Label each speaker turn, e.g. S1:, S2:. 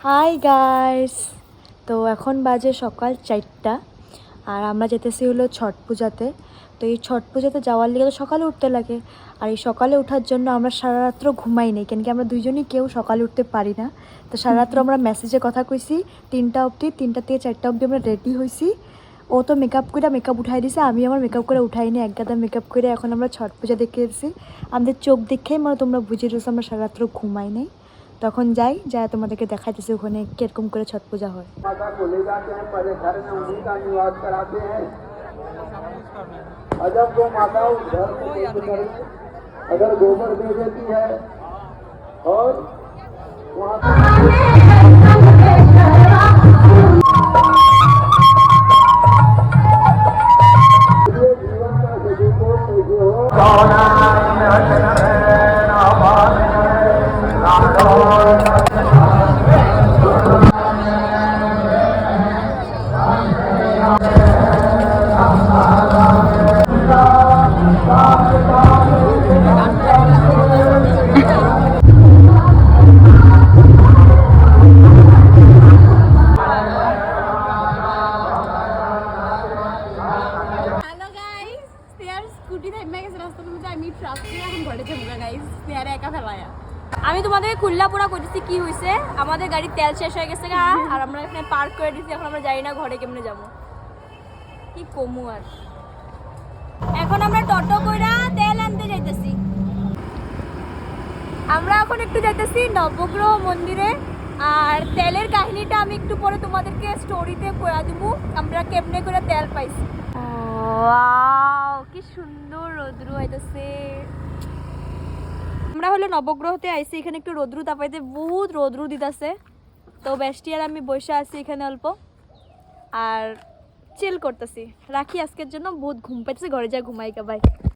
S1: Hi guys, তো এখন বাজে সকাল 4টা আর আমরা যেতেছি হলো ছট পূজাতে। তো এই ছট পূজাতে যাওয়ার লিগে তো সকালে উঠতে লাগে, আর এই সকালে ওঠার জন্য আমরা সারা রাত্র ঘুমাই নেই, কেন কি আমরা দুইজনই কেউ সকালে উঠতে পারি না। তো সারা রাত্র আমরা মেসেজে কথা কইছি 3টা অবধি, 3টা থেকে 4টা অবধি আমরা রেডি হয়েছি। ও তো মেকআপ উঠাই দিছে, আমি আমার মেকআপ করে উঠাইনি, এক গাদা মেকআপ করে এখন আমরা ছট পূজা দেখে এসেছি। আমাদের চোখ দেখেই মানে তোমরা বুঝে রয়েছো আমরা সারা রাত্র ঘুমাই নেই। তখন যাই তোমাদেরকে দেখাইতেছি ওখানে কিরকম করে ছট পূজা হয়।
S2: माता को ले जाते हैं, पहले घर में उन्हीं का निवास कराते हैं। और जब वो माता उस घर को शुद्ध करे, अगर गोबर दे देती है और वहाँ जीवन का सदुपयोग कैसे हो।
S3: হ্যালো গাইস, স্নেহার স্কুটি থেমে গেছে রাস্তার মধ্যে। আমি ট্রাফিকে এখন ঘরে যাবো গাইস, স্নেহারে একা ফেলায়া। আমি তোমাদেরকে কুল্লাপুরা কইতেছি কি হইছে। আমাদের গাড়ির তেল শেষ হয়ে গেছে গা, আর আমরা এখানে পার্ক করে দিছি। এখন আমরা জানি না ঘরে কেমনে যাব, কি কমু আর। এখন আমরা টোটো কইরা তেল আনতে যাইতেছি। আমরা এখন একটু যাইতেছি নবগ্রহ মন্দিরে, আর তেলের কাহিনীটা আমি একটু পরে তোমাদেরকে স্টোরিতে কইরা দিব আমরা কেমনে করে তেল পাইছি। ওয়াও, কি সুন্দর রোদ্র হইতেছে। আমরা হলো নবগ্রহতে আইছি, এখানে একটু রোদ্রু তাপাইতে বহুত রোদ্রু দিতেছে। তো বেষ্টি আর আমি বসে আছি এখানে অল্প আর চিল করতেছি। রাখি আজকের জন্য, বহুত ঘুম পাইতেছে, ঘরে যা ঘুমাই কা বাই।